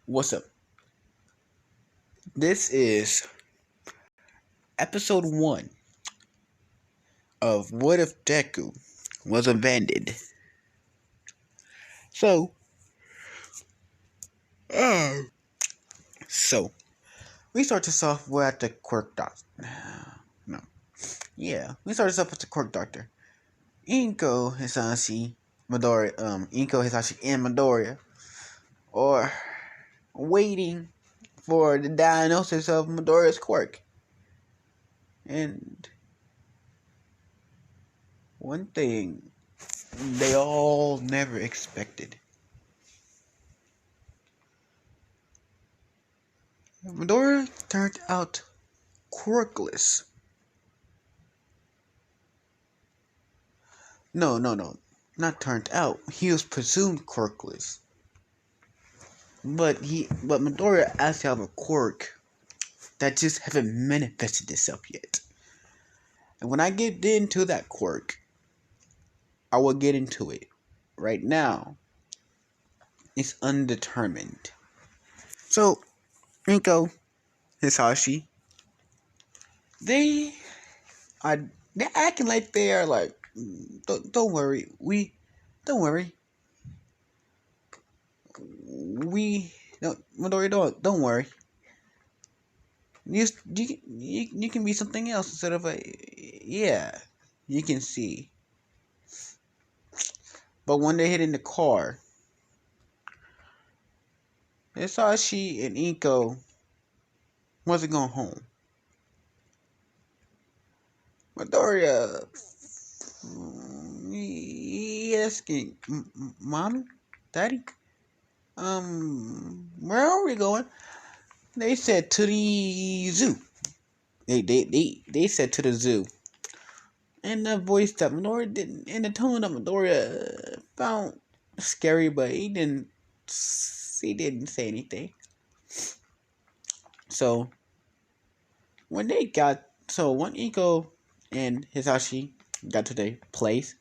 What's up? This is episode 1 of What If Deku Was Abandoned. So, uh, so we start this off with at the quirk doctor. No, yeah, we start this off with the quirk doctor. Inko, Hisashi, Midoriya, Inko, Hisashi, and Midoriya are waiting for the diagnosis of Midoriya's quirk. And one thing they all never expected. Midoriya turned out quirkless. No, not turned out. He was presumed quirkless. But Midoriya actually have a quirk that just haven't manifested itself yet. And when I get into that quirk, I will get into it. Right now, it's undetermined. So, Rinko, Hisashi, they are they're acting like they are like, don't worry, don't worry, we don't, Midori, don't worry. You can be something else instead of a, yeah, you can see. But when they hit in the car, they saw she and Inko wasn't going home. Midoriya, he asking, Mommy, Daddy, where are we going? They said to the zoo. They said to the zoo. And the voice that Midoriya didn't, and the tone that Midoriya found scary, but he didn't say anything. So when Iko and Hisashi got to their place,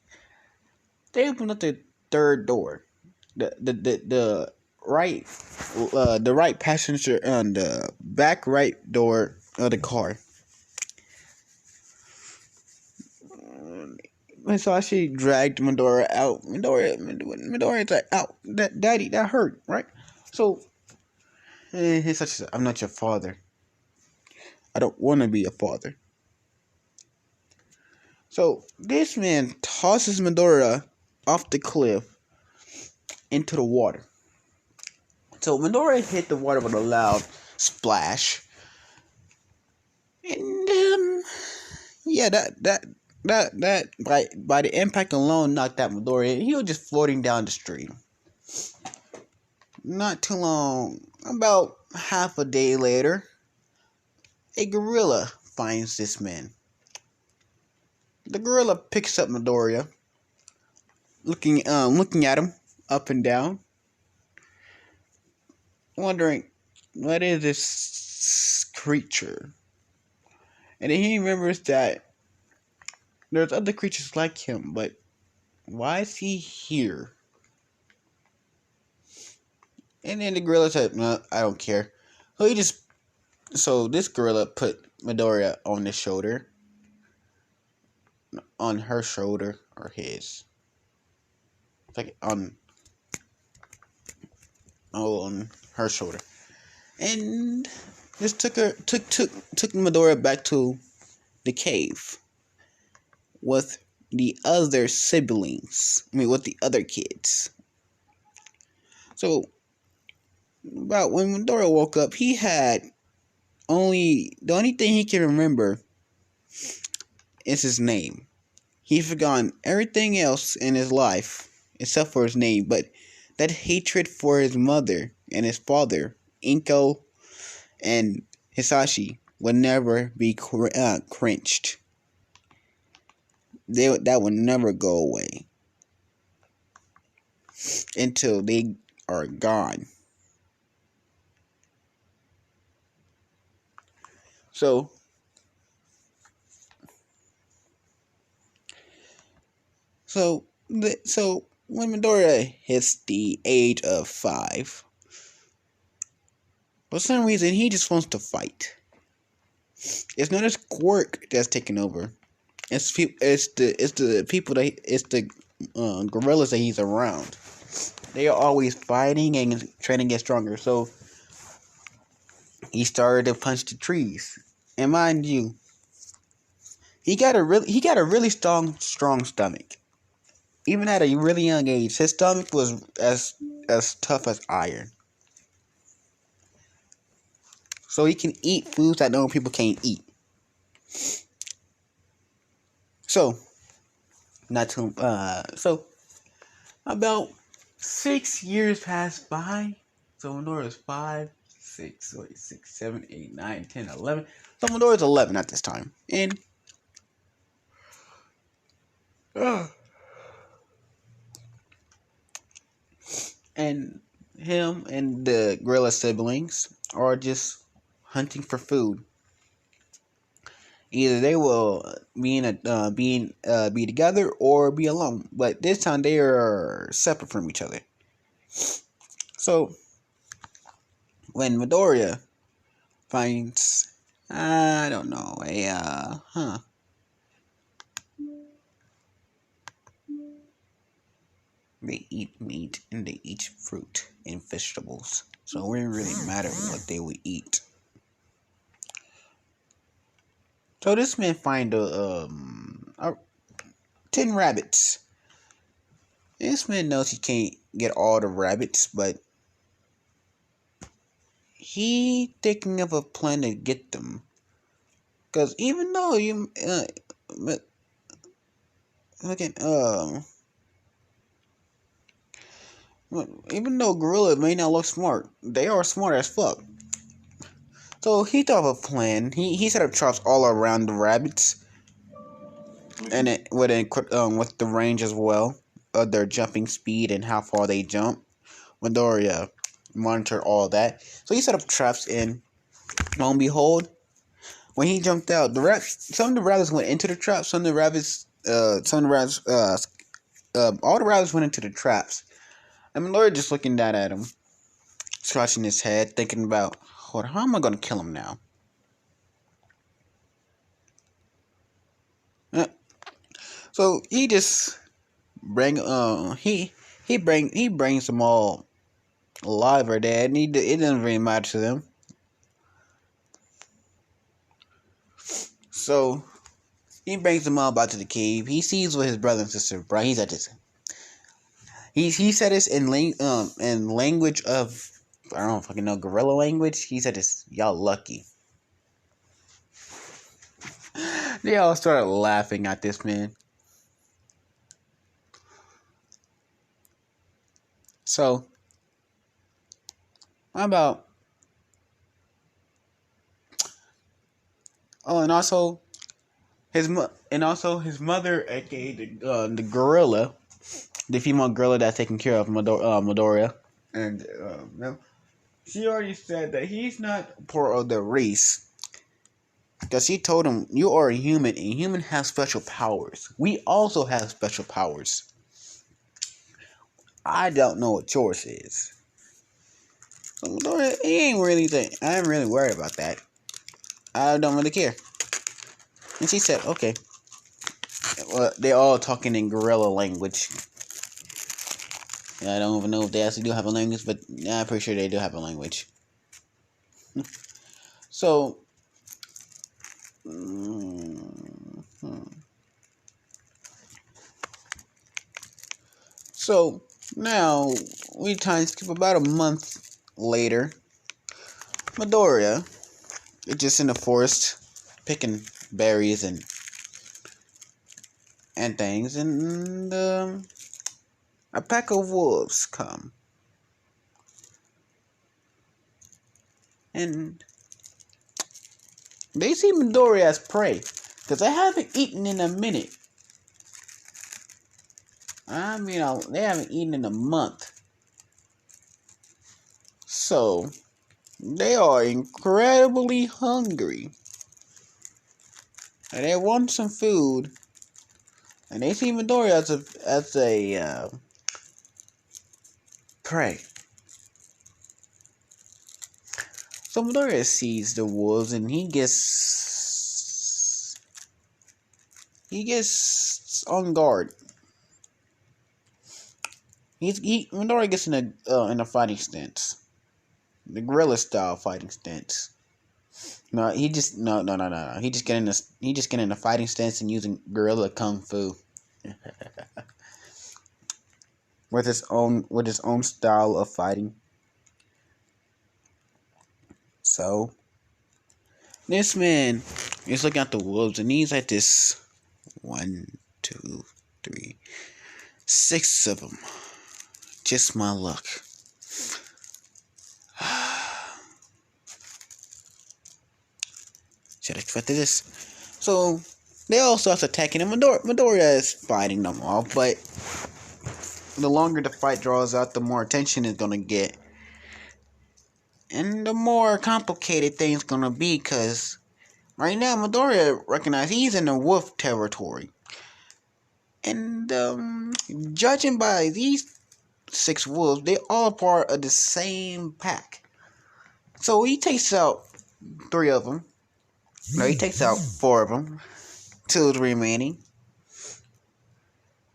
they opened up the third door, the right passenger on the back right door of the car. Hisashi dragged Midoriya out. Midoriya's like, out. Daddy, that hurt, right? So Hisashi said, I'm not your father. I don't want to be a father. So this man tosses Midoriya off the cliff into the water. So Midoriya hit the water with a loud splash, and yeah, that by the impact alone knocked out Midoriya. He was just floating down the stream. Not too long, about half a day later, a gorilla finds this man. The gorilla picks up Midoriya, looking at him up and down, wondering what is this creature. And then he remembers that there's other creatures like him, but why is he here? And then the gorilla said, "No, I don't care." So this gorilla put Midoriya on his shoulder, on her shoulder or his, like on her shoulder, and just took Midoriya back to the cave with the other siblings. With the other kids. So about when Midoriya woke up, he had the only thing he can remember is his name. He's forgotten everything else in his life except for his name, but that hatred for his mother and his father, Inko and Hisashi, would never be quenched. That would never go away until they are gone. So when Midoriya hits the age of 5, For some reason, he just wants to fight. It's not his quirk that's taking over. It's the gorillas that he's around. They are always fighting and trying to get stronger. So he started to punch the trees. And mind you, he got a really strong stomach. Even at a really young age, his stomach was as tough as iron. So he can eat foods that normal people can't eat. So so about 6 years passed by. So Medora is 5, 6, wait, 6, 7, 8, 9, 10, 11. So Medora is 11 at this time. And him and the gorilla siblings are just hunting for food. Either they will be together or be alone, but this time they are separate from each other. So when Midoriya finds, I don't know, they eat meat and they eat fruit and vegetables, so it wouldn't really matter what they would eat. So this man find 10 rabbits. This man knows he can't get all the rabbits, but he thinking of a plan to get them. Cause even though even though gorilla may not look smart, they are smart as fuck. So he thought of a plan. He set up traps all around the rabbits, and it with the range as well of their jumping speed and how far they jump. Midoriya monitored all that, so he set up traps. And lo and behold, when he jumped out, some of the rabbits went into the traps. All the rabbits went into the traps. And Midoriya just looking down at him, scratching his head, thinking about, hold on, how am I gonna kill him now? So he just he brings them all alive or dead, and it doesn't really matter to them. So he brings them all back to the cave. He sees what his brother and sister, right? He's at this. He said this in language of, I don't know if I can know, gorilla language. He said this, y'all lucky. They all started laughing at this man. So, how about? Oh, and also his mother, aka the gorilla, the female gorilla that's taking care of Midoriya, and she already said that he's not part of the race. Because she told him, you are a human, and humans have special powers. We also have special powers. I don't know what yours is. So he ain't really I ain't really worried about that. I don't really care. And she said, okay. Well, they're all talking in gorilla language. I don't even know if they actually do have a language, but I'm pretty sure they do have a language. So, so now we time skip about a month later. Midoriya is just in the forest picking berries and things, and a pack of wolves come, and they see Midoriya as prey, because I haven't eaten in a minute. I mean, they haven't eaten in a month. So, they are incredibly hungry. And they want some food. And they see Midoriya as a prey. So Midoriya sees the wolves and he gets on guard. Midoriya gets in a fighting stance, the gorilla style fighting stance. No, he just no. He just getting in a fighting stance and using gorilla kung fu with his own style of fighting. So this man is looking at the wolves and he's at this 1, 2, 3, 6 of them. Just my luck. Should have expected this. So they all start attacking him. Midoriya is fighting them off, but the longer the fight draws out, the more attention it's gonna get. And the more complicated things gonna be, because right now Midoriya recognizes he's in the wolf territory. And judging by these 6 wolves, they all part of the same pack. So he takes out 3 of them. No, he takes out 4 of them. 2 of the remaining.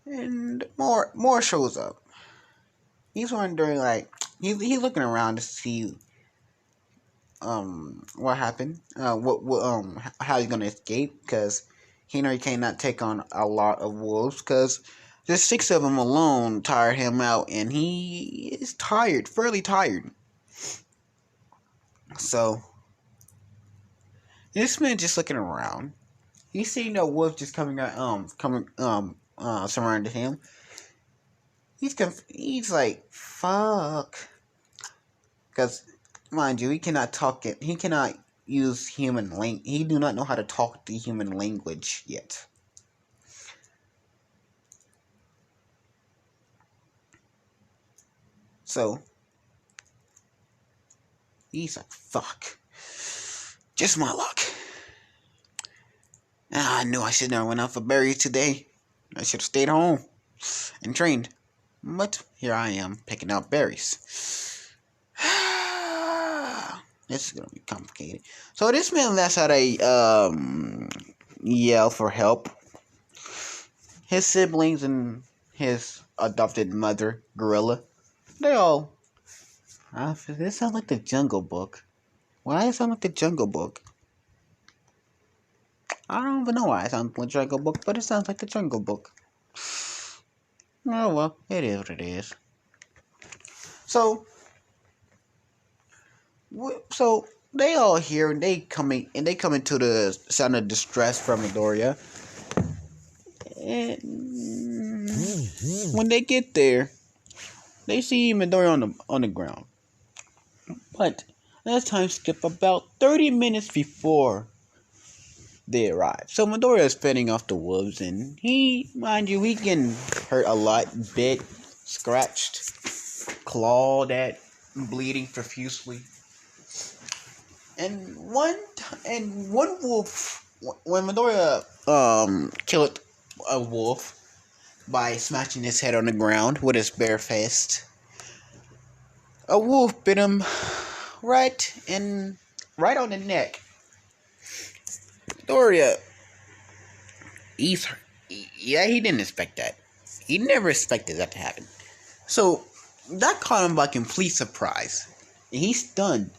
And more shows up. He's wondering, like, he's looking around to see what happened, how he's gonna escape, because he cannot take on a lot of wolves, because just 6 of them alone tired him out, and he is fairly tired. So this man just looking around. He's seeing the wolves just surrounding him. He's like, fuck, because mind you, he cannot talk it. He cannot use human language. He do not know how to talk the human language yet. So he's like, fuck. Just my luck. I knew I should never went out for berries today. I should have stayed home and trained. But here I am picking out berries. This is gonna be complicated. So this man lets out a yell for help. His siblings and his adopted mother, Gorilla, they all. This sounds like the Jungle Book. Why does it sound like the Jungle Book? I don't even know why it sounds like the Jungle Book, but it sounds like the Jungle Book. Oh well, it is what it is. So they all hear and they come into the sound of distress from Midoriya. And when they get there, they see Midoriya on the ground. But let's time skip about 30 minutes before they arrive. So Midoriya is fending off the wolves, and he getting hurt a lot, bit, scratched, clawed at, bleeding profusely. And one wolf, when Midoriya killed a wolf by smashing his head on the ground with his bare fist, a wolf bit him right on the neck. Midoriya, he didn't expect that. He never expected that to happen. So that caught him by complete surprise, and he's stunned.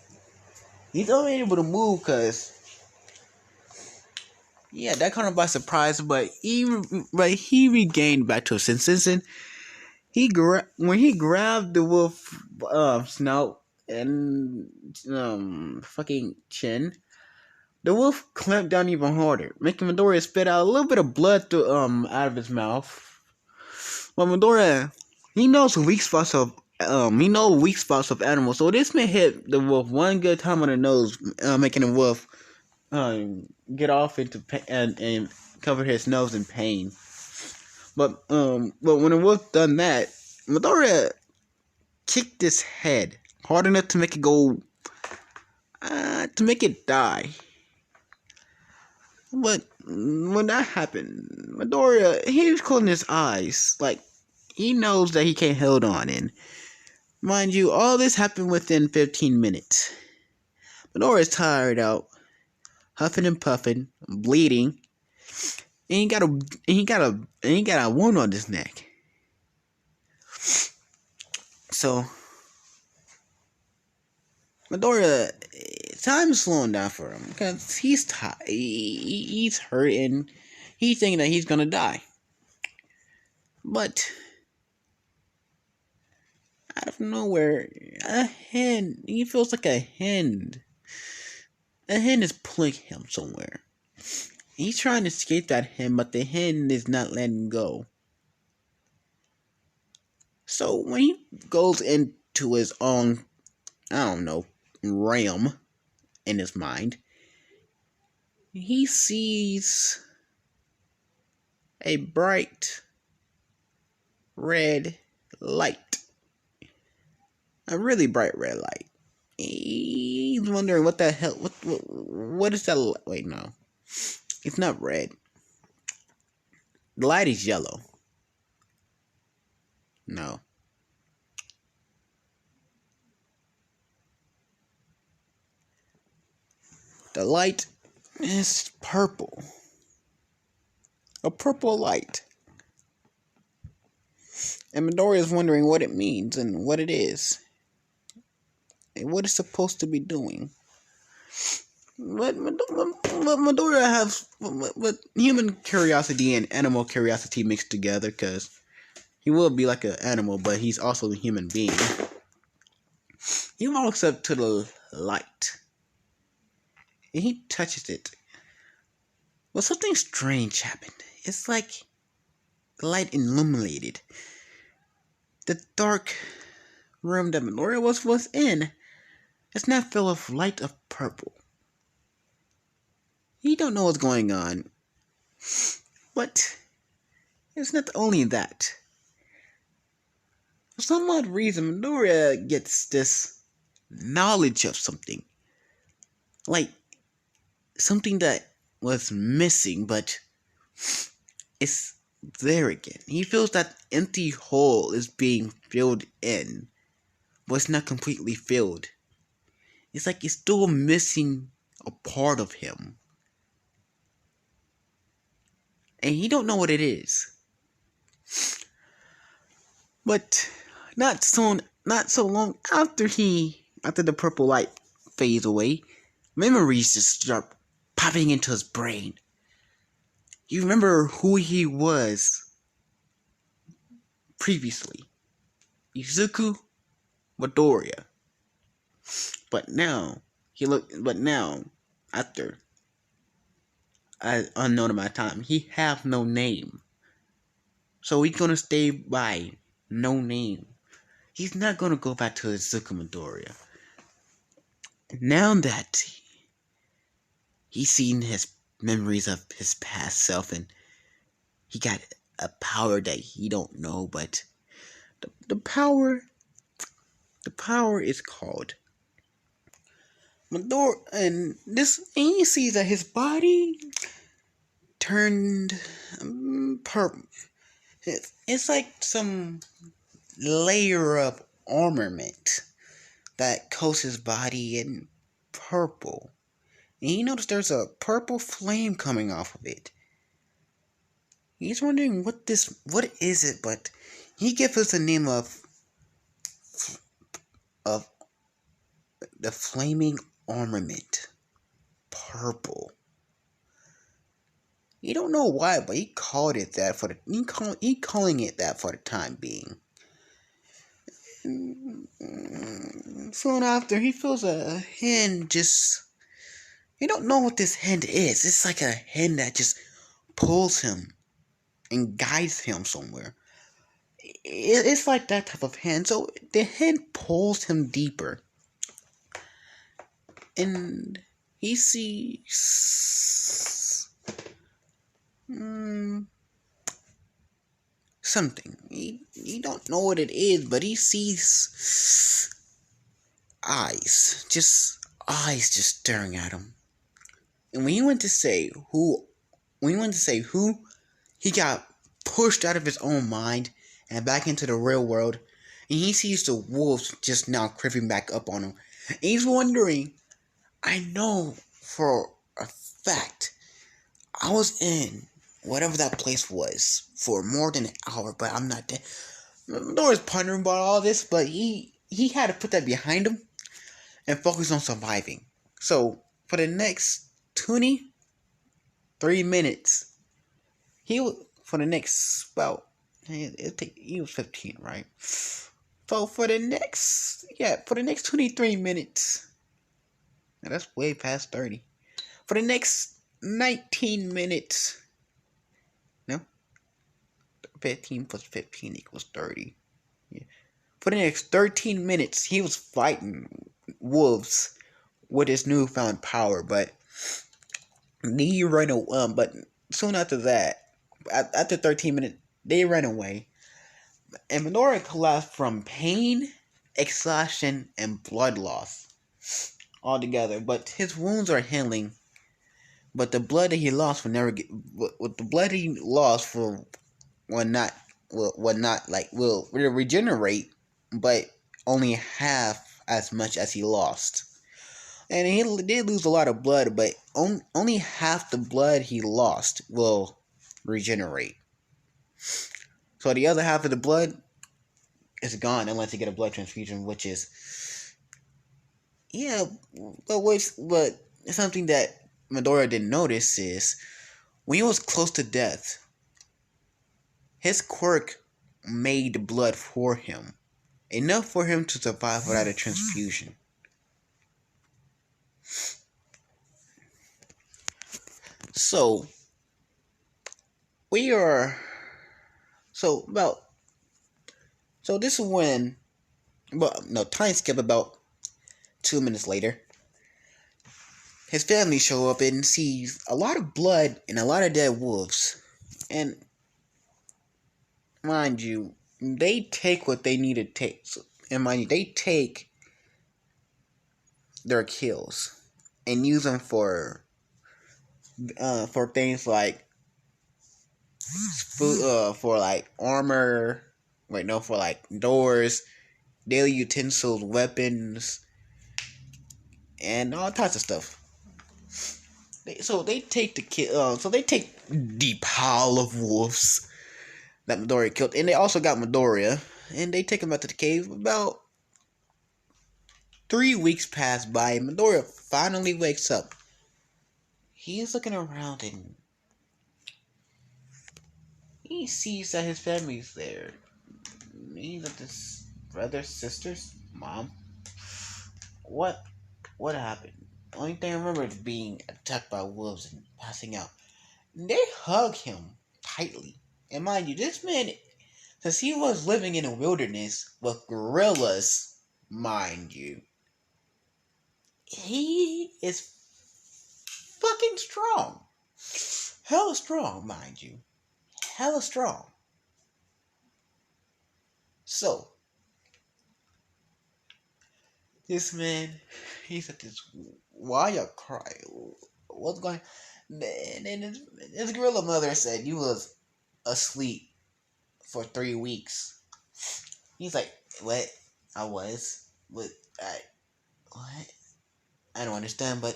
He's only able to move because, that caught him by surprise. But he regained back to his senses, and when he grabbed the wolf snout and fucking chin, the wolf clamped down even harder, making Midoriya spit out a little bit of blood out of his mouth. But Midoriya, he knows weak spots of animals, so this may hit the wolf one good time on the nose, making the wolf get off into and cover his nose in pain. But when the wolf done that, Midoriya kicked his head hard enough to make it go to make it die. But when that happened, Midoriya, he was closing his eyes, like he knows that he can't hold on. And mind you, all this happened within 15 minutes. Midoriya is tired out, huffing and puffing, bleeding, and he got a wound on his neck. So Midoriya, time's slowing down for him because he's tired. He's hurt and he's thinking that he's gonna die. But out of nowhere, a hand. He feels like a hand. A hand is pulling him somewhere. He's trying to escape that hand, but the hand is not letting go. So when he goes into his own, I don't know, realm in his mind, he sees a bright red light. A really bright red light. He's wondering what the hell, what is that? Wait, no. It's not red. The light is yellow. No. The light is purple. A purple light. And Midoriya is wondering what it means and what it is. And what it's supposed to be doing. But Midoriya has human curiosity and animal curiosity mixed together, because he will be like an animal, but he's also a human being. He walks up to the light. And he touches it. Well, something strange happened. It's like the light illuminated the dark room that Midoriya was in. It's now full of light of purple. He don't know what's going on. But it's not only that. For some odd reason, Midoriya gets this knowledge of something. Like something that was missing, but it's there again. He feels that empty hole is being filled in, but it's not completely filled. It's like it's still missing a part of him. And he don't know what it is. But not so long after the purple light fades away, memories just start popping into his brain. You remember who he was previously. Izuku Midoriya. But now, after an unknown amount of time, he have no name. So he's gonna stay by no name. He's not gonna go back to Izuku Midoriya. Now that he's seen his memories of his past self, and he got a power that he don't know, but the power is called Midoriya, and he sees that his body turned purple. It's like some layer of armament that coats his body in purple. And he noticed there's a purple flame coming off of it. He's wondering what is it, but he gives us the name of the flaming armament. Purple. You don't know why, but he called it that he calling it that for the time being. Soon after, he feels a hand just. You don't know what this hand is. It's like a hand that just pulls him and guides him somewhere. It's like that type of hand. So the hand pulls him deeper. And he sees something. He don't know what it is, but he sees eyes just staring at him. And when he went to say who, he got pushed out of his own mind and back into the real world. And he sees the wolves just now creeping back up on him. And he's wondering, I know for a fact I was in whatever that place was for more than an hour, but I'm not dead. Midoriya's pondering about all this, but he had to put that behind him and focus on surviving. So for the next 23 minutes, for the next about he was 15, right? So for the next 23 minutes, now that's way past 30. For the next 19 minutes, no, 15 plus 15 equals 30. Yeah. For the next 13 minutes, he was fighting wolves with his newfound power, but he ran away. But soon after that, after 13 minutes, they ran away, and Midoriya collapsed from pain, exhaustion, and blood loss altogether. But his wounds are healing. But the blood that he lost will never get. What the blood he lost will regenerate, but only half as much as he lost. And he did lose a lot of blood, but only half the blood he lost will regenerate. So the other half of the blood is gone unless you get a blood transfusion, which is but something that Midoriya didn't notice is when he was close to death, his quirk made blood for him, enough for him to survive without a transfusion. So we are so about so this is when time skip about 2 minutes later. His family show up and sees a lot of blood and a lot of dead wolves. And mind you, they take what they need to take. And mind you, they take their kills and use them for things like food, for like armor. For like doors, daily utensils, weapons, and all types of stuff. They take the pile of wolves that Midoriya killed, and they also got Midoriya, and they take him out to the cave. About 3 weeks pass by, and Midoriya finally wakes up. He's looking around and he sees that his family's there. He's at his brother, sisters, mom. What happened? The only thing I remember is being attacked by wolves and passing out. And they hug him tightly. And mind you, this man, since he was living in a wilderness with gorillas, mind you, he is fucking strong. Hella strong, mind you. Hella strong. So, this man, he's at this, why you crying? What's going on? And then his gorilla mother said you was asleep for 3 weeks. He's like, what? I was? What? I don't understand, but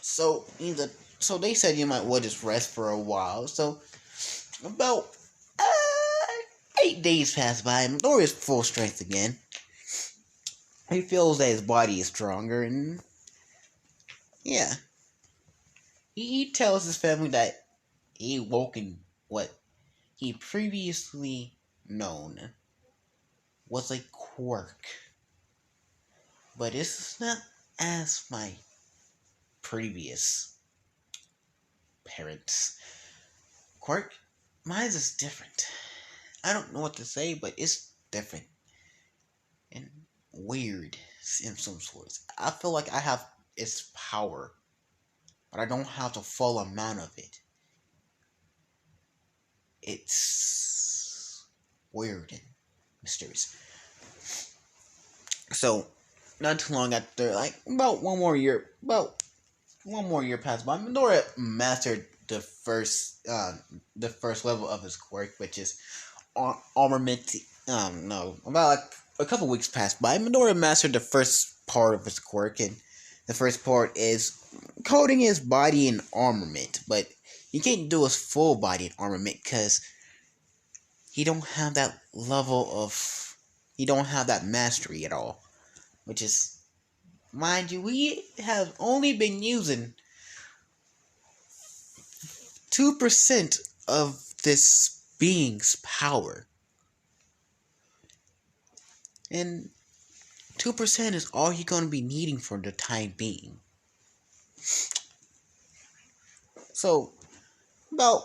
so they said you might well just rest for a while. So about 8 days pass by, and Midoriya is full strength again. He feels that his body is stronger, and yeah, he tells his family that he woke in what he previously known was a quirk, but it's not as my previous parents' quirk. Mine is different. I don't know what to say, but it's different and weird in some sorts. I feel like I have its power, but I don't have the full amount of it. It's weird and mysterious. So, not too long after, like about one more year passed by, Midoriya mastered the first level of his quirk, which is armament. No, about like a couple weeks passed by. Midoriya mastered the first part of his quirk, and the first part is coating his body in armament. But he can't do his full body in armament because he don't have that level of, he don't have that mastery at all. Which is, mind you, we have only been using 2% of this being's power. And 2% is all you're going to be needing for the time being. So, about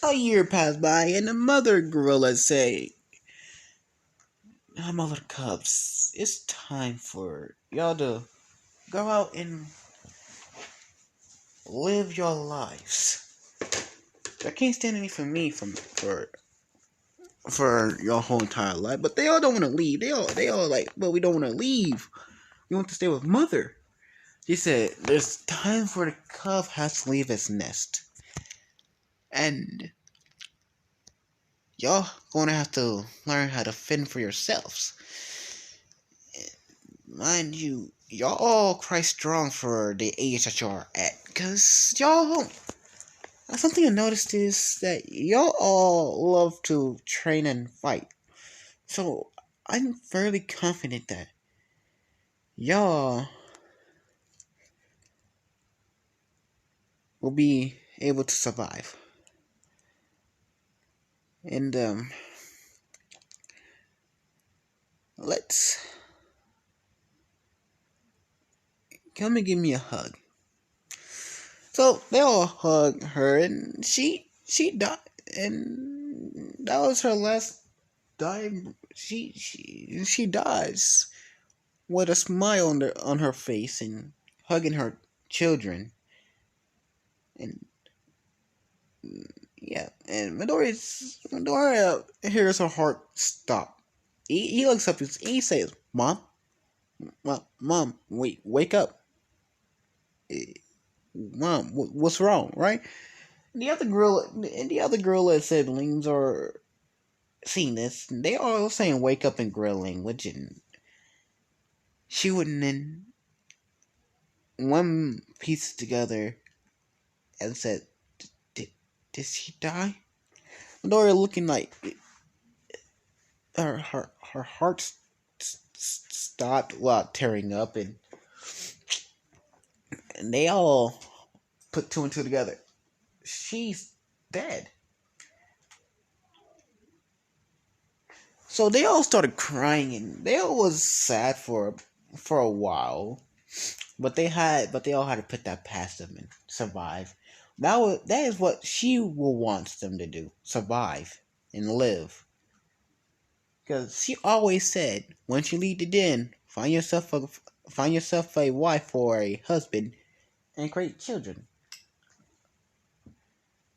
a year passed by, and the mother gorilla say, my little cubs, it's time for y'all to go out and live your lives. I can't stand any for me for your whole entire life, but they all don't want to leave. They all like, but we don't want to leave. We want to stay with mother. She said, there's time for the cub has to leave its nest. And y'all gonna have to learn how to fend for yourselves. Mind you, y'all all quite strong for the age that y'all are at. Cause y'all, something I noticed is that y'all all love to train and fight. So I'm fairly confident that y'all will be able to survive. And let's come and give me a hug. So they all hug her, and she died, and that was her last time. She dies with a smile on her face and hugging her children, and yeah, and Midoriya hears her heart stop. He looks up and he says, "Mom, Mom, wake up, Mom, what's wrong, right?" The other gorilla siblings are seeing this. They are all saying "wake up" in gorilla language, and she wouldn't then one piece together and said, "Did she die?" Midoriya looking like her heart stopped while tearing up, and they all put two and two together. She's dead. So they all started crying, and they all was sad for a while, but they all had to put that past them and survive. That is what she will wants them to do: survive and live. Because she always said, once you leave the den, find yourself a wife or a husband and create children.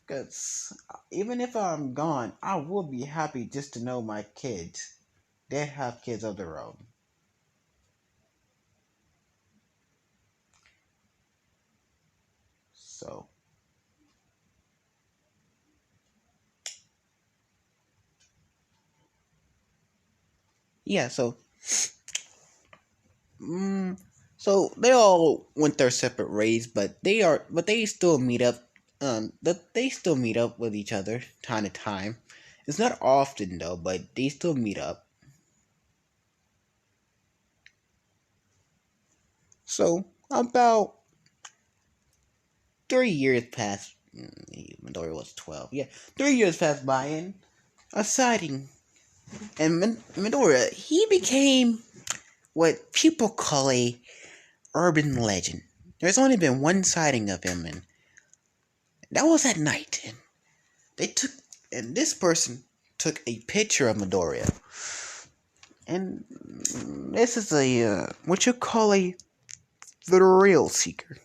Because even if I'm gone, I will be happy just to know my kids, they have kids of their own. So, yeah, mm, so they all went their separate ways, but they still meet up. They still meet up with each other time to time. It's not often though, but they still meet up. So about 3 years passed. Midori was 12. Yeah, 3 years passed by, and a sighting. And Midori, he became what people call a urban legend. There's only been one sighting of him, and that was at night. And they took, and this person took a picture of Midoriya. And this is a what you call a thrill seeker.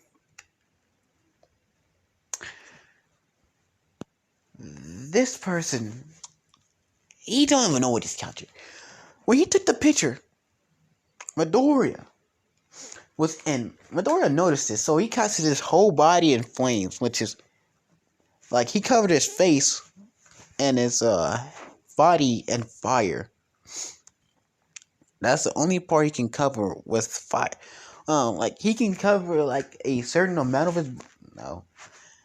This person, he don't even know what he's counting. When he took the picture, Midoriya and Midoriya noticed this, so he casted his whole body in flames, which is like he covered his face and his body in fire. That's the only part he can cover with fire. Like he can cover like a certain amount of his. No,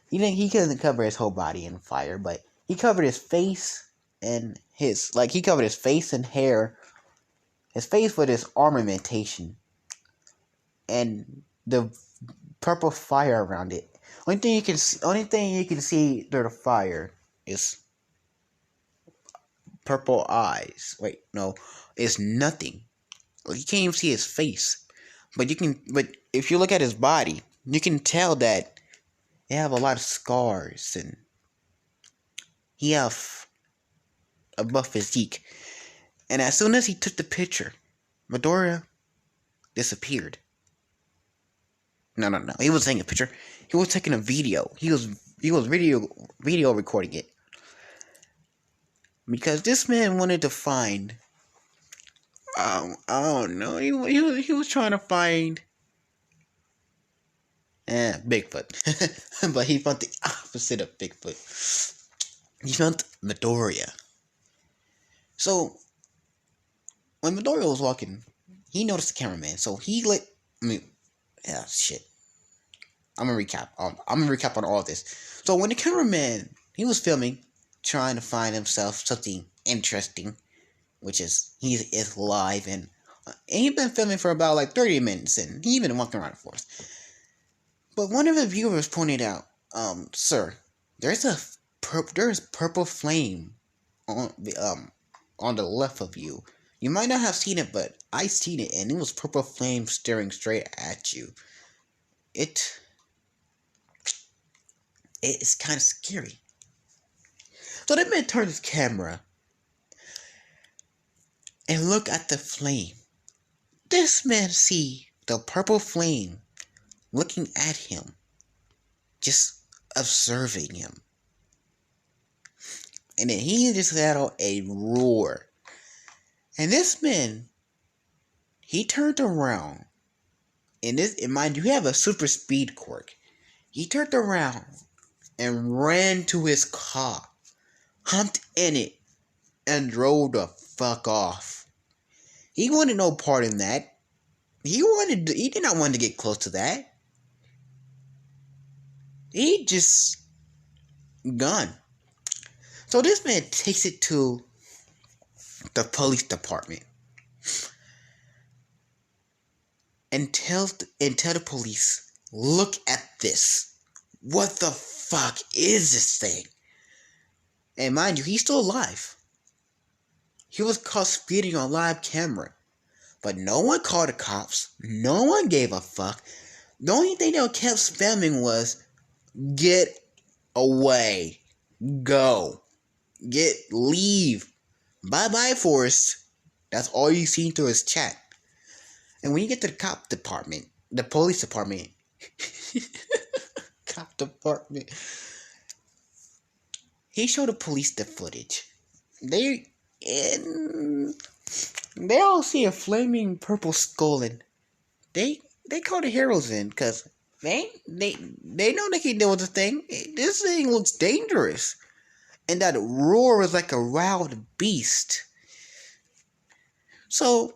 he couldn't cover his whole body in fire, but he covered his face and he covered his face and hair, his face with his ornamentation, and the purple fire around it. Only thing you can see through the fire is purple eyes. Wait, no, it's nothing. Like, you can't even see his face, but if you look at his body, you can tell that he have a lot of scars and he have a buff physique. And as soon as he took the picture, Midoriya disappeared. No. He was taking a picture. He was taking a video. He was video recording it. Because this man wanted to find I don't know. He was trying to find Bigfoot. But he found the opposite of Bigfoot. He found Midoriya. So when Midoriya was walking, he noticed the cameraman. So he yeah, shit. I'm gonna recap. I'm gonna recap on all this. So when the cameraman he was filming, trying to find himself something interesting, which is he is live and he's been filming for about like 30 minutes and he been walking around for us. But one of the viewers pointed out, sir, there's purple flame on the left of you. You might not have seen it, but I seen it, and it was purple flame staring straight at you. It is kind of scary. So that man turned his camera and look at the flame. This man see the purple flame looking at him, just observing him. And then he just let out a roar. And this man, he turned around. And mind you, he have a super speed quirk. He turned around and ran to his car, humped in it, and drove the fuck off. He wanted no part in that. He did not want to get close to that. He just gone. So this man takes it to the police department and tell the police, look at this. What the fuck is this thing? And mind you, he's still alive. He was caught speeding on live camera. But no one called the cops. No one gave a fuck. The only thing they kept spamming was, get away. Go. Leave. Bye-bye, Forrest. That's all you seen through his chat. And when you get to the police department, cop department, he showed the police the footage. They all see a flaming purple skull, and they call the heroes in because they know they can deal with the thing. This thing looks dangerous, and that roar is like a wild beast. So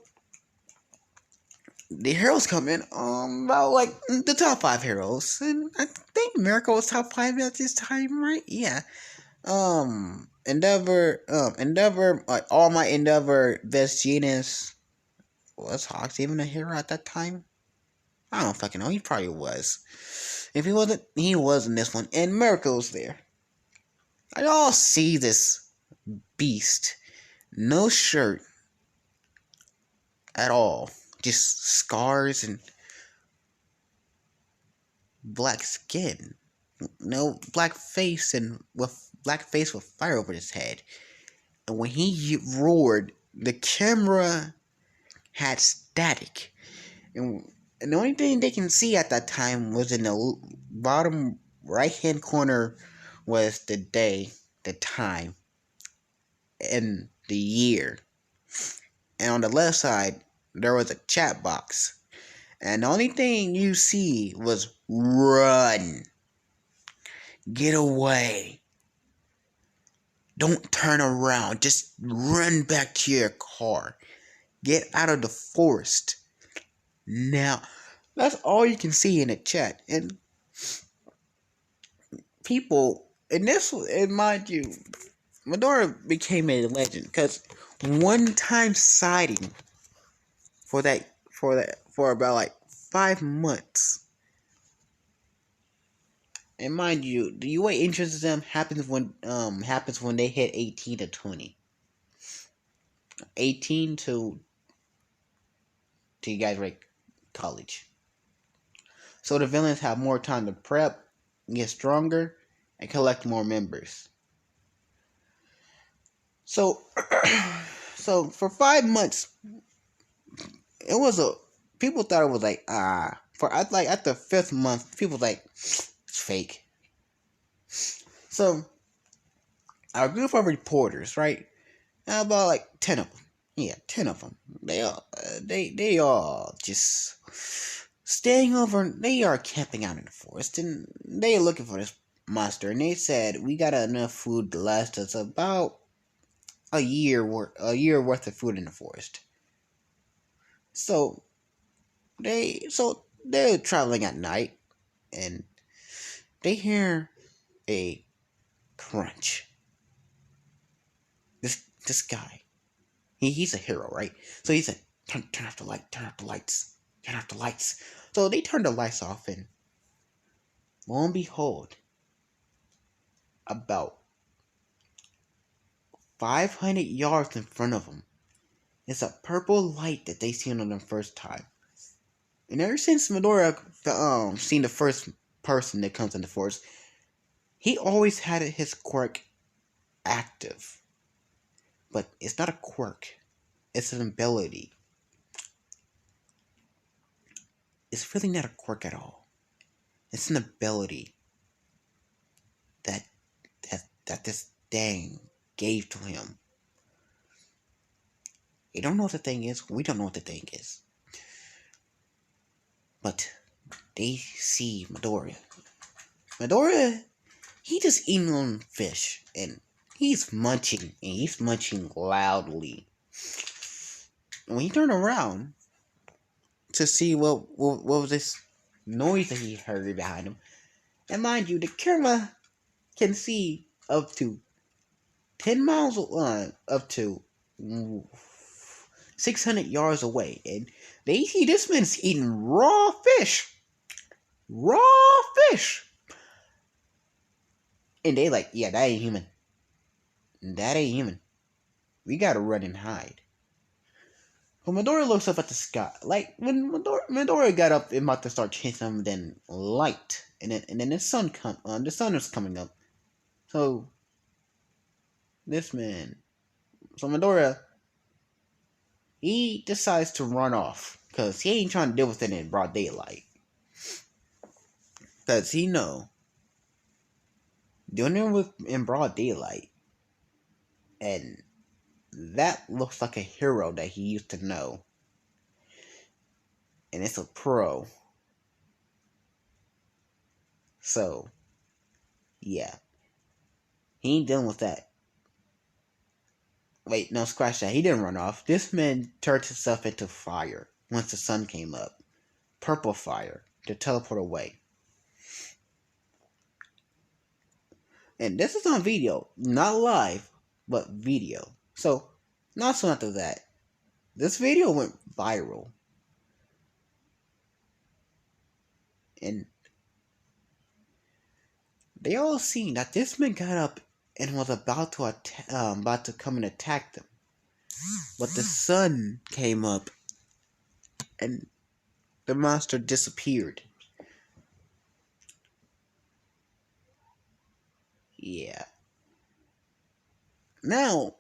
the heroes come in, about like the top 5 heroes, and I think Miracle was top 5 at this time, right? Yeah. Endeavor, All Might, Endeavor, Best Genius. Was Hawks even a hero at that time? I don't fucking know. He probably was. If he wasn't, he was in this one. And Miracle was there. I all see this beast. No shirt at all. Just scars and black skin. No black face with fire over his head. And when he roared, the camera had static. And the only thing they can see at that time was in the bottom right hand corner was the day, the time, and the year. And on the left side, there was a chat box. And the only thing you see was run. Get away. Don't turn around. Just run back to your car. Get out of the forest now. That's all you can see in the chat. And people, and mind you, Medora became a legend because one time sighting for about like 5 months. And mind you, the UA entrance exam happens when they hit 18 to 20. 18 to you guys like college. So the villains have more time to prep, get stronger, and collect more members. So so for 5 months, it was a people thought it was like for like at the 5th month, people like it's fake. So our group of reporters, right? About like 10 of them. Yeah, 10 of them. They all just staying over. They are camping out in the forest, and they are looking for this monster. And they said we got enough food to last us about a year worth of food in the forest. So they're traveling at night, and they hear a crunch. This guy, he's a hero, right? So he said, turn off the light, turn off the lights, turn off the lights. So they turned the lights off, and lo and behold, about 500 yards in front of them is a purple light that they seen on the first time. And ever since Medora seen the first person that comes in the forest, he always had his quirk active. But it's not a quirk, it's an ability. It's really not a quirk at all. It's an ability that this thing gave to him. You don't know what the thing is. We don't know what the thing is. But they see Medora. Medora, he just eating on fish, and he's munching loudly. And when he turned around to see what was this noise that he heard behind him, and mind you, the camera can see up to 10 miles, up to 600 yards away, and they see this man's eating raw fish. Raw fish! And they like, yeah, that ain't human. That ain't human. We gotta run and hide. When Medora looks up at the sky, like when Medora got up and about to start chasing him, then light, and then the sun was coming up. So Medora, he decides to run off because he ain't trying to deal with it in broad daylight. Because he know doing it in broad daylight, and that looks like a hero that he used to know, and it's a pro. So yeah, he ain't dealing with that. Wait, no, scratch that. He didn't run off. This man turned himself into fire once the sun came up. Purple fire to teleport away. And this is on video, not live, but video. So, not soon after that, this video went viral. And they all seen that this man got up and was about to come and attack them. But the sun came up and the monster disappeared. Yeah. Now,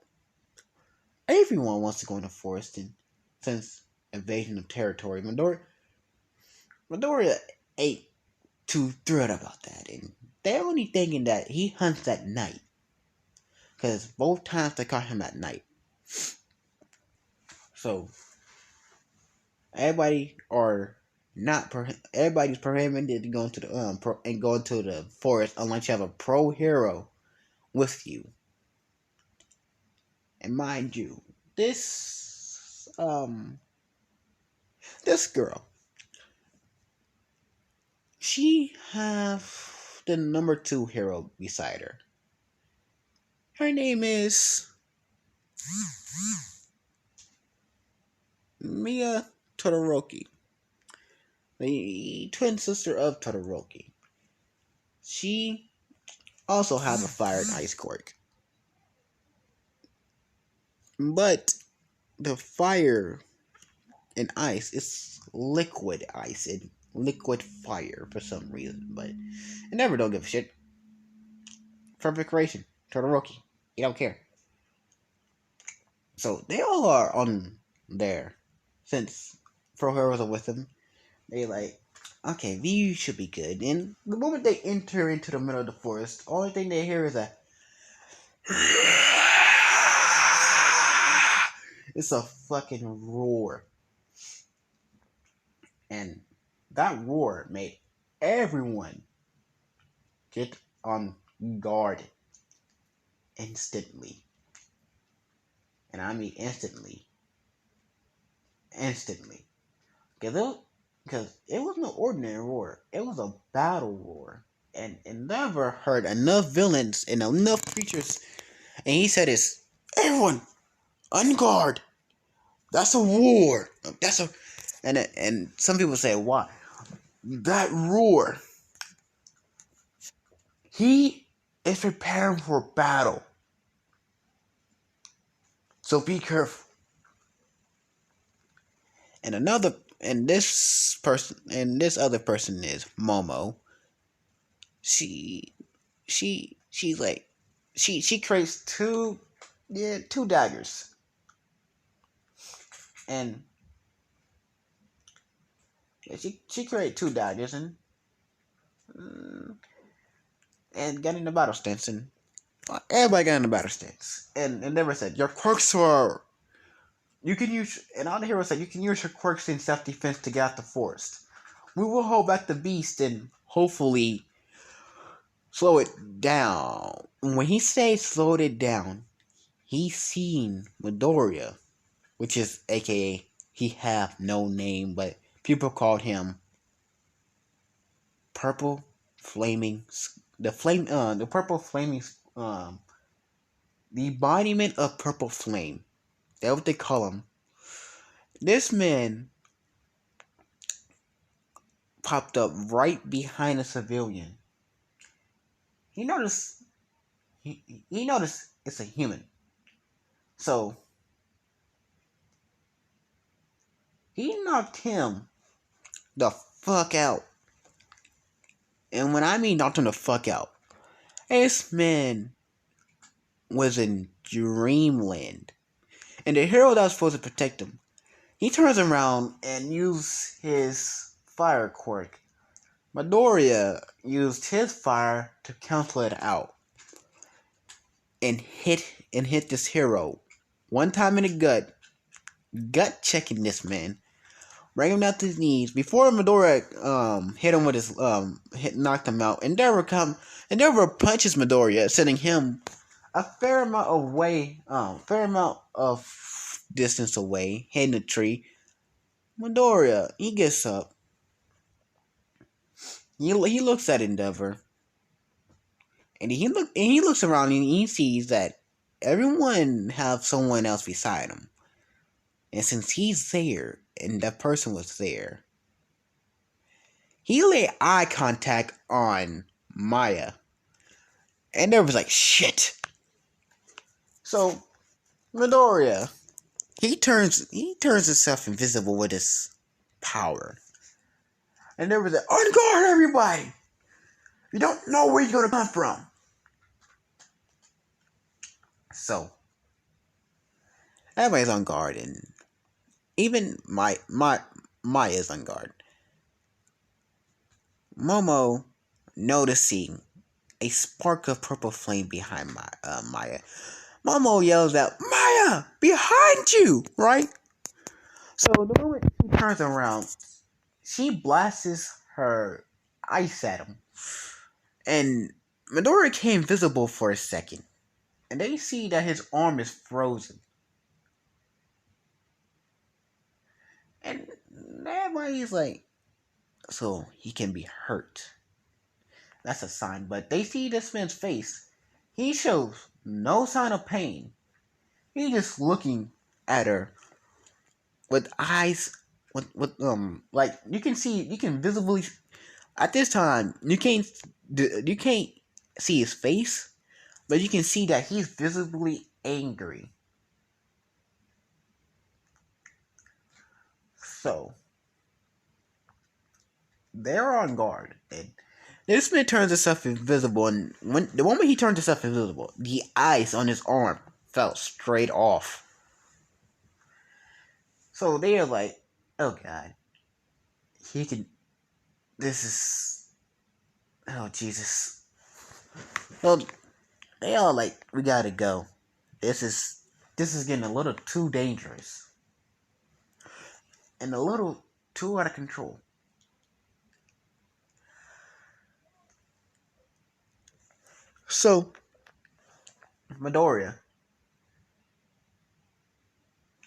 everyone wants to go in the forest, and since invasion of territory, Medora ain't too thrilled about that, and they're only thinking that he hunts at night, because both times they caught him at night. So everybody are not everybody's prohibited to go into the and go into the forest unless you have a pro hero with you. And mind you, this this girl, she have the number two hero beside her. Her name is Mia Todoroki, the twin sister of Todoroki. She also have a fire and ice quirk, but the fire and ice is liquid ice and liquid fire for some reason. But I never don't give a shit. Perfect creation, Todoroki. You don't care. So they all are on there since Pro Heroes are with them. They like, okay, these should be good. And the moment they enter into the middle of the forest, only thing they hear is a it's a fucking roar. And that roar made everyone get on guard instantly. And I mean instantly. Instantly. Because it was no ordinary roar. It was a battle roar. And it never heard enough villains and enough creatures. And he said it's everyone on guard. That's a war. That's a and some people say why? That roar. He is preparing for battle. So be careful. And this other person is Momo. She she's like she creates two daggers. And she created two daggers and got in the battle stance and everybody got in the battle stance. And never said your quirks are you can use and all the heroes said you can use your quirks in self defense to get out the forest. We will hold back the beast and hopefully slow it down. When he says slowed it down, he's seen Midoriya, which is aka he have no name, but people called him Purple Flaming the purple flaming the embodiment of purple flame. That's what they call him. This man popped up right behind a civilian. He noticed he noticed it's a human. So he knocked him the fuck out. And when I mean knocked him the fuck out, this man was in dreamland. And the hero that was supposed to protect him, he turns around and uses his fire quirk. Midoriya used his fire to cancel it out. And hit this hero. One time in the gut checking this man. Bring him down to his knees before Midoriya hit him with his knocked him out. Endeavor punches Midoriya, sending him a fair amount of distance away, hitting a tree. Midoriya, he gets up. He looks at Endeavor, and he looks around and he sees that everyone have someone else beside him. And since he's there and that person was there, he laid eye contact on Maya. And there was like, shit. So, Midoriya, he turns himself invisible with his power. And there was like, on guard everybody! You don't know where you're gonna come from. So, everybody's on guard and even Maya's on guard. Momo, noticing a spark of purple flame behind Maya. Momo yells out, Maya, behind you, right? So the moment she turns around, she blasts her ice at him. And Midoriya came visible for a second. And they see that his arm is frozen. everybody's like, so he can be hurt. That's a sign. But they see this man's face. He shows no sign of pain. He's just looking at her with eyes like you can visibly at this time you can't see his face, but you can see that he's visibly angry. So they're on guard, and this man turns himself invisible, and when the moment he turned himself invisible, the ice on his arm fell straight off. So they are like, oh god, he can. This is. Oh Jesus. Well, they all like, we gotta go. This is getting a little too dangerous and a little too out of control. So, Midoriya,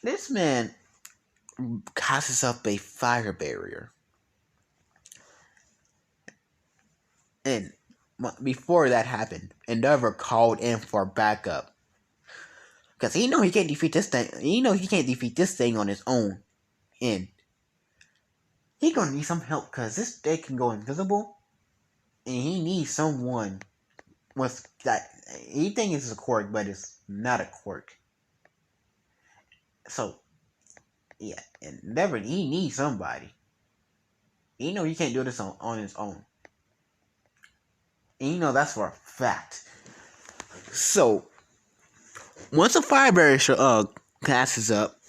this man causes up a fire barrier. And before that happened, Endeavor called in for backup. Because he know he can't defeat this thing. He know he can't defeat this thing on his own. And he gonna need some help because this thing can go invisible. And he needs someone with that. He thinks it's a quirk, but it's not a quirk. So, yeah. Endeavor, he needs somebody. He know he can't do this on his own. And you know that's for a fact. So, once a fire barrier passes up,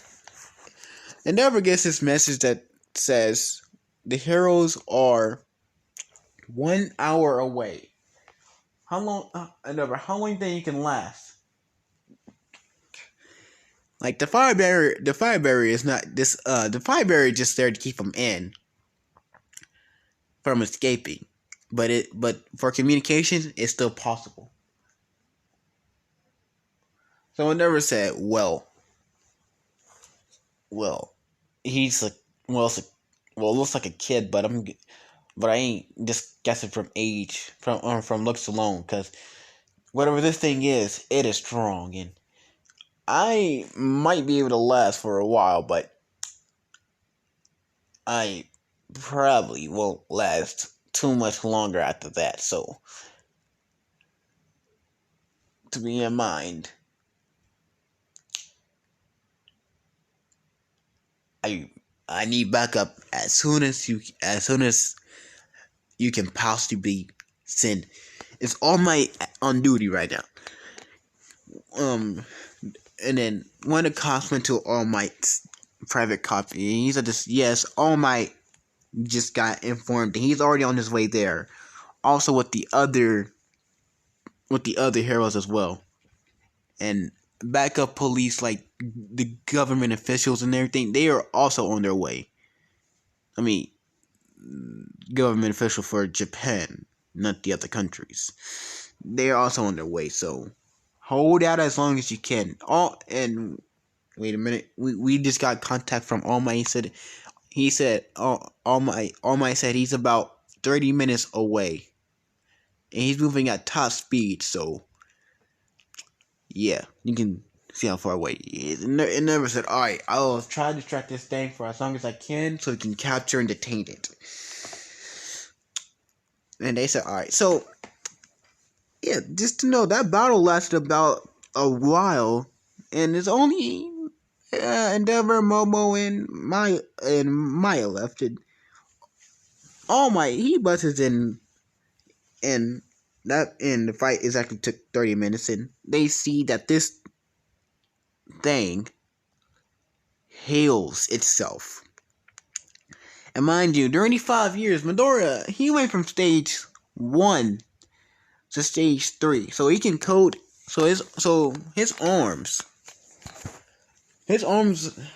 Endeavor gets this message that says the heroes are 1 hour away. How long, Endeavor? How long do you think you can last? Like the fire barrier is not this. The fire barrier is just there to keep them in from escaping, but for communication, it's still possible. So Endeavor said, well, he's like, looks like a kid, but I ain't just guessing from age, from looks alone, because whatever this thing is, it is strong, and I might be able to last for a while, but I probably won't last too much longer after that. So, to be in mind, I need backup as soon as you can possibly send. It's All Might on duty right now. And then one of the cops went to All Might's private copy. And he said, "This yes, All Might just got informed. And he's already on his way there. Also with the other heroes as well, and backup police like the government officials and everything. They are also on their way. I mean, government official for Japan, not the other countries. They are also on their way. So hold out as long as you can. And wait a minute. We just got contact from All Might. He said All Might said he's about 30 minutes away. And he's moving at top speed, so yeah, you can see how far away he is. It never said, alright, I'll try to track this thing for as long as I can so we can capture and detain it. And they said, alright, so yeah, just to know that battle lasted about a while, and it's only Endeavor, Momo, and Maya left. And All Might, he busts in, and the fight exactly took 30 minutes, and they see that this thing heals itself. And mind you, during the 5 years, Midoriya, he went from stage 1 to stage 3. So he can code. So his arms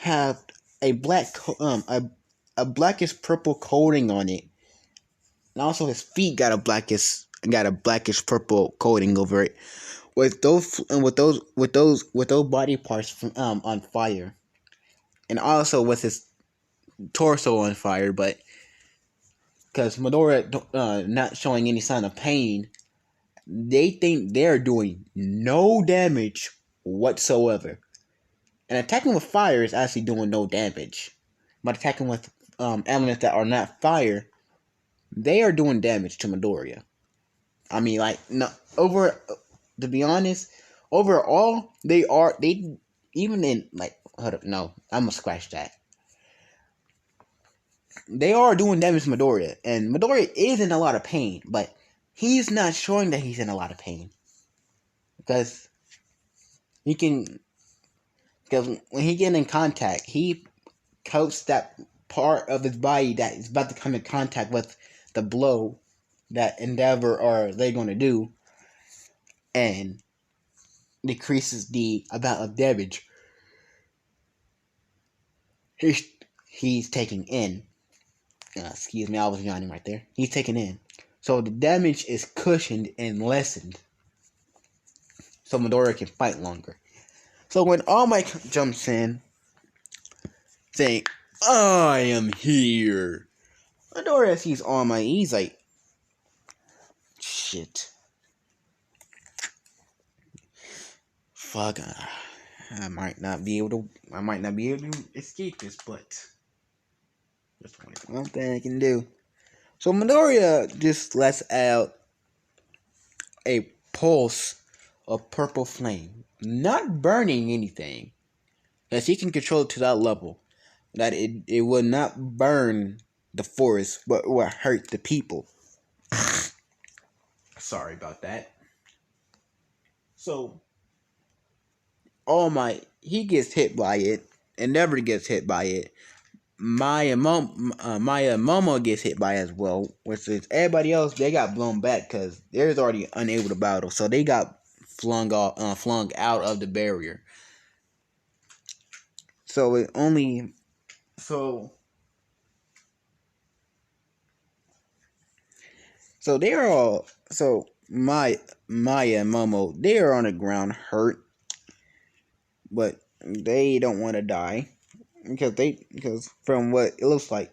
have a a blackish purple coating on it. And also his feet got a blackish purple coating over it. With those body parts from, on fire. And also with torso on fire, but because Midoriya not showing any sign of pain, they think they're doing no damage whatsoever. And attacking with fire is actually doing no damage. But attacking with elements that are not fire, they are doing damage to Midoriya. I mean, like, no, to be honest, overall, they, even in, like, hold up, no, I'm gonna scratch that. They are doing damage to Midoriya, and Midoriya is in a lot of pain, but he's not showing that he's in a lot of pain. Because he can, because when he get in contact, he coats that part of his body that is about to come in contact with the blow that Endeavor are they going to do, and decreases the amount of damage he's, he's taking in. Excuse me, I was yawning right there. He's taking in. So the damage is cushioned and lessened. So Midoriya can fight longer. So when All Might jumps in, saying, I am here. Midoriya sees All Might, he's like, shit. Fuck. I might not be able to escape this, but there's one thing I can do. So Midoriya just lets out a pulse of purple flame, not burning anything, as he can control it to that level that it will not burn the forest, but will hurt the people. Sorry about that. So All Might, he gets hit by it, and never gets hit by it. Maya Momo gets hit by it as well, which is everybody else. They got blown back because they're already unable to battle, so they got flung out of the barrier. So it only so they are all Maya and Momo, they are on the ground hurt, but they don't want to die because from what it looks like,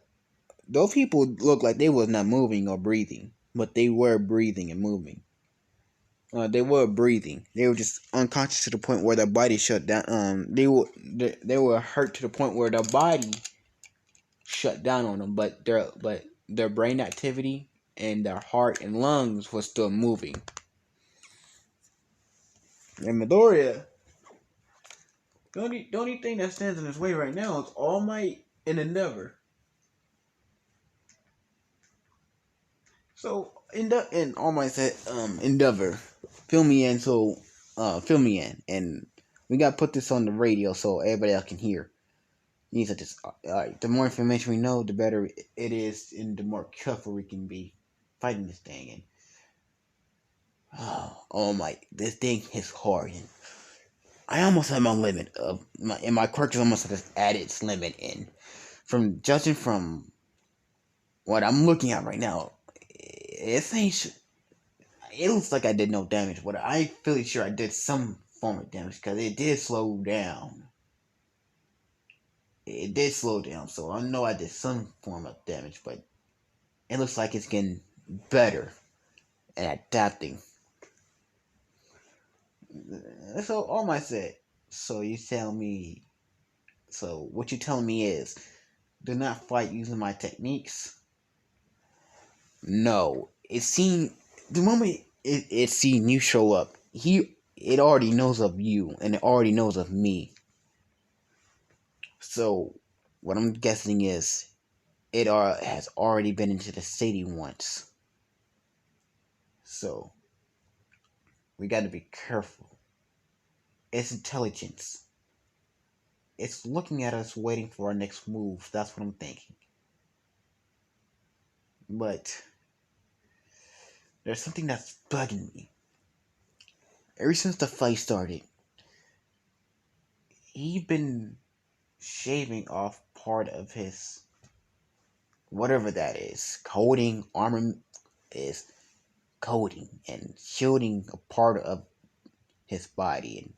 those people look like they was not moving or breathing, but they were breathing and moving. They were breathing. They were just unconscious to the point where their body shut down. They were hurt to the point where their body shut down on them, but their brain activity and their heart and lungs was still moving. And Midoriya, the only thing that stands in his way right now is All Might and Endeavor. So and All Might said, Endeavor, fill me in, and we gotta put this on the radio so everybody else can hear. He said, the more information we know, the better it is, and the more careful we can be fighting this thing. And oh my, this thing is hard. And I almost had my limit of my quirk is almost at its limit. And from judging from what I'm looking at right now, it looks like I did no damage, but I'm fairly sure I did some form of damage because it did slow down. It did slow down, so I know I did some form of damage, but it looks like it's getting better at adapting. So All Might said, so what you telling me is, do not fight using my techniques? No. The moment it seen you show up, it already knows of you, and it already knows of me. So, what I'm guessing is, it has already been into the city once. So, we got to be careful. It's intelligence. It's looking at us, waiting for our next move. That's what I'm thinking. But there's something that's bugging me. Ever since the fight started, he's been shaving off part of his whatever that is. Armor is coating and shielding a part of his body. And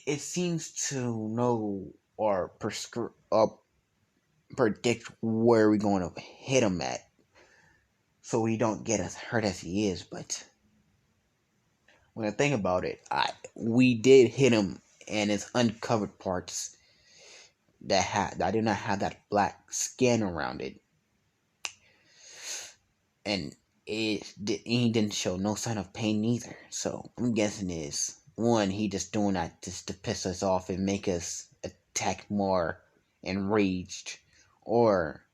it seems to know or predict where we're going to hit him at, so he don't get as hurt as he is. But when I think about it, we did hit him, and his uncovered parts that did not have that black skin around it, and he didn't show no sign of pain either. So I'm guessing is one, he just doing that just to piss us off and make us attack more enraged, or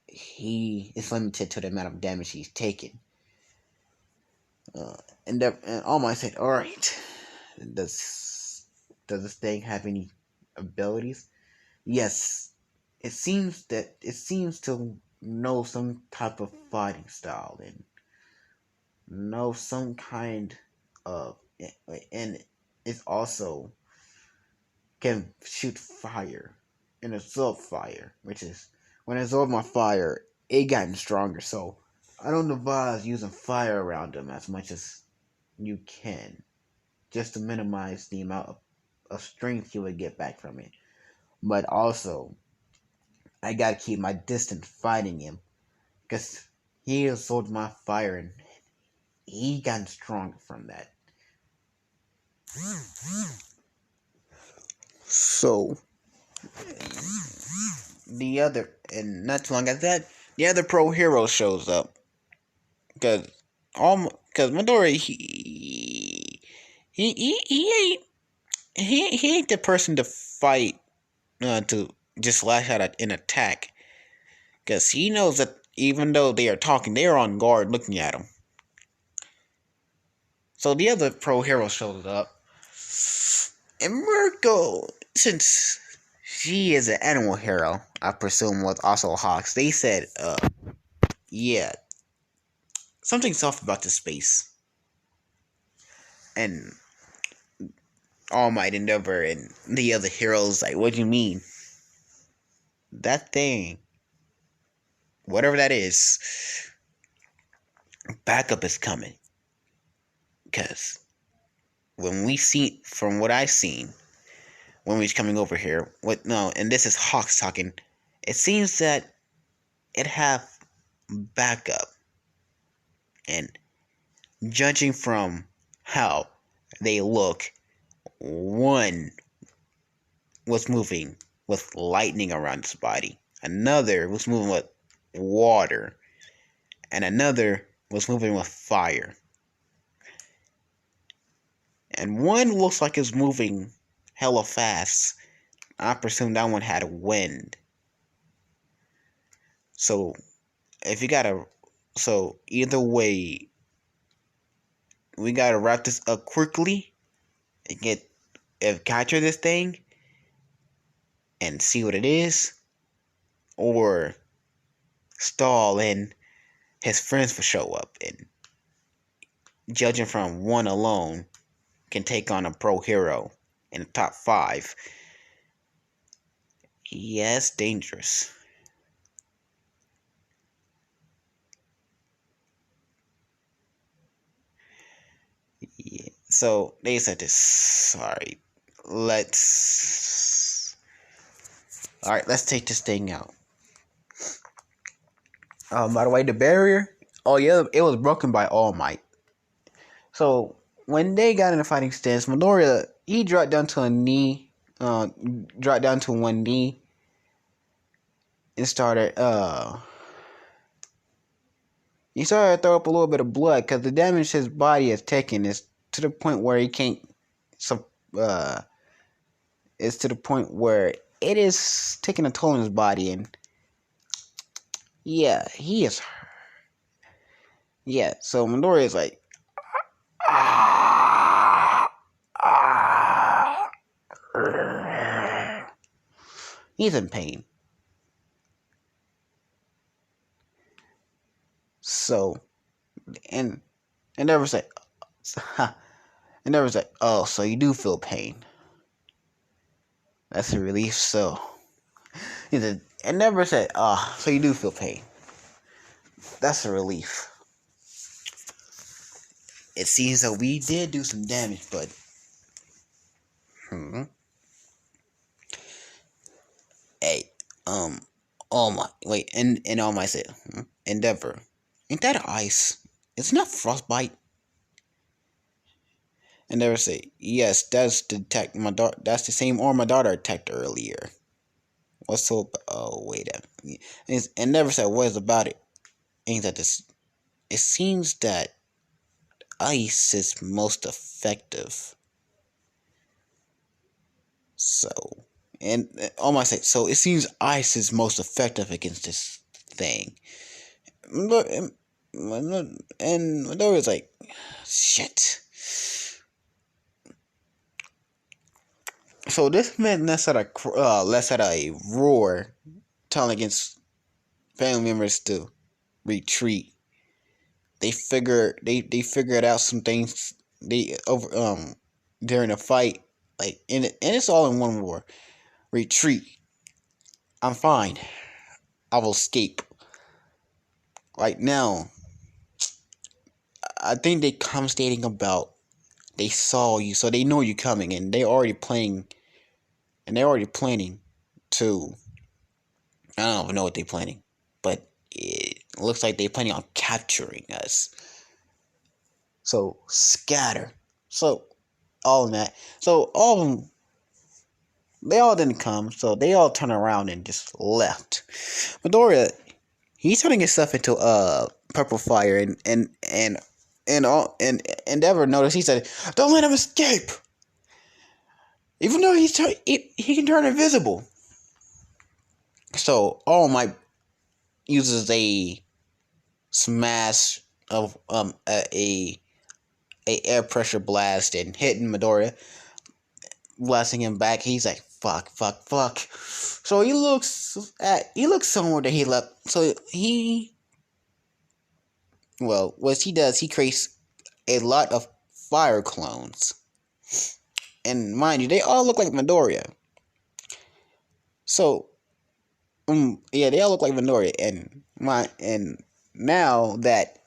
he is limited to the amount of damage he's taken. And All Might said, "All right, does this thing have any abilities?" Yes, it seems to know some type of fighting style and know some kind of, and it also can shoot fire and absorb fire, which is when it absorbed my fire, it gotten stronger. So I don't advise using fire around them as much as you can, just to minimize the amount of strength you would get back from it. But also, I gotta keep my distance fighting him, because he absorbed my fire and he gotten stronger from that. So and not too long after that, the other pro hero shows up, because because Midori he ain't the person to fight, to just lash out at an attack, because he knows that even though they are talking, they are on guard looking at him. So the other pro hero shows up, and Mirko, since she is an animal hero, I presume was also Hawks, they said, yeah, something's off about this space. And All Might Endeavor and the other heroes like, what do you mean? That thing, whatever that is, backup is coming. Because from what I've seen, when we was coming over here, and this is Hawks talking, it seems that it have backup. And judging from how they look, one was moving with lightning around his body, another was moving with water, and another was moving with fire. And one looks like it's moving hella fast. I presume that one had wind. So either way, we gotta wrap this up quickly and capture this thing and see what it is, or stall and his friends will show up, and judging from one alone can take on a pro hero in the top 5. Yes, dangerous. Yeah. So they said this. Sorry. Let's take this thing out. By the way, the barrier. Oh yeah, it was broken by All Might. So when they got in a fighting stance, Midoriya, he dropped down to a knee, dropped down to one knee, and started he started to throw up a little bit of blood, because the damage his body has taken is to the point where he can't. So it's to the point where it is taking a toll on his body, and yeah, he is. Yeah, so Midoriya is like, ah, ah, he's in pain. So, and Endeavor's like, Endeavor's like, oh, so you do feel pain. That's a relief. So, he said, Endeavor said, oh, so you do feel pain. That's a relief. It seems that we did do some damage, but hey, Um, All my wait, and All my say, Endeavor, ain't that ice? It's not frostbite. Endeavor say, yes, that's detect my daughter. That's the same arm my daughter attacked earlier. What's so? Oh wait, Endeavor said, what is about it? Ain't that this? It seems that ice is most effective. So, and my say, so it seems ice is most effective against this thing. Look, and Midoriya's like, shit. So this man lets out a roar, telling its family members to retreat. They figured out some things they over during the fight, like and it's all in one roar. Retreat. I'm fine. I will escape. Right now, I think they come stating about they saw you, so they know you coming, and they're already planning to. I don't even know what they're planning, but it looks like they're planning on capturing us. So scatter. So all of that. So all of them, they all didn't come. So they all turned around and just left. Midoriya, he's turning himself into purple fire, and Endeavor noticed. He said, "Don't let him escape." Even though he can turn invisible. So All Might uses a smash of a air pressure blast and hitting Midoriya, blasting him back. He's like, fuck, fuck, fuck. So he looks somewhere that he left. So what he does, he creates a lot of fire clones. And mind you, they all look like Midoriya. So, yeah, they all look like Midoriya. And now that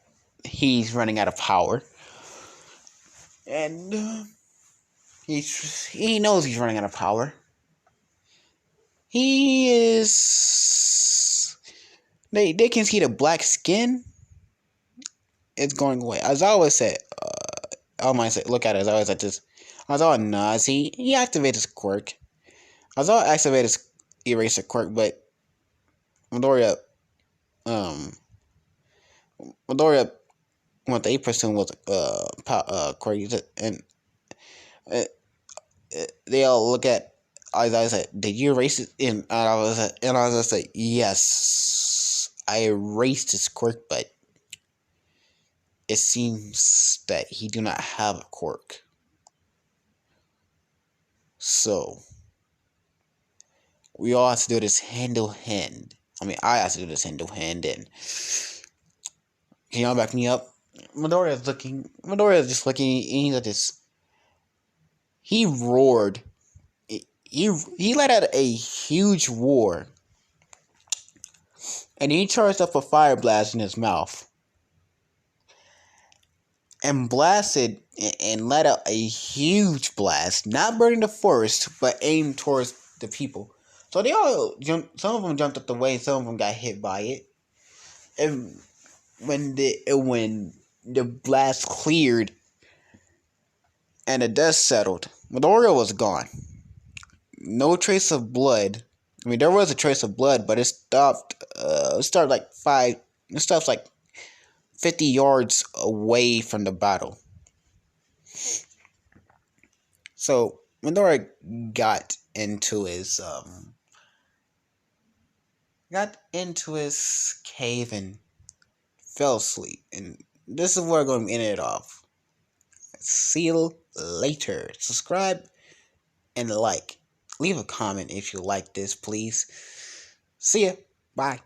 he's running out of power, and he knows he's running out of power. He is. They can see the black skin. It's going away. As I always said, I might say, look at it as always at this. As I knows he activated his quirk. As I activated his eraser quirk, but Midoriya, um, Midoriya, what they presume was quirk, and uh, they all look at. As I said, did you erase it? And I was like, yes, I erased his quirk, but it seems that he do not have a quirk. So we all have to do this hand to hand. I mean, I have to do this hand to hand. And can y'all back me up? Midoriya is just looking. He's at this. He roared. He let out a huge roar, and he charged up a fire blast in his mouth, and blasted and let out a huge blast, not burning the forest, but aimed towards the people. So they all jumped. Some of them jumped up the way. Some of them got hit by it. And when the blast cleared and the dust settled, Midoriya was gone. No trace of blood. I mean, there was a trace of blood, but it stopped. It started like five. It stops like 50 yards away from the battle. So Midoriya got into his cave and fell asleep. And this is where I'm going to end it off. See you later. Subscribe and like. Leave a comment if you like this, please. See ya. Bye.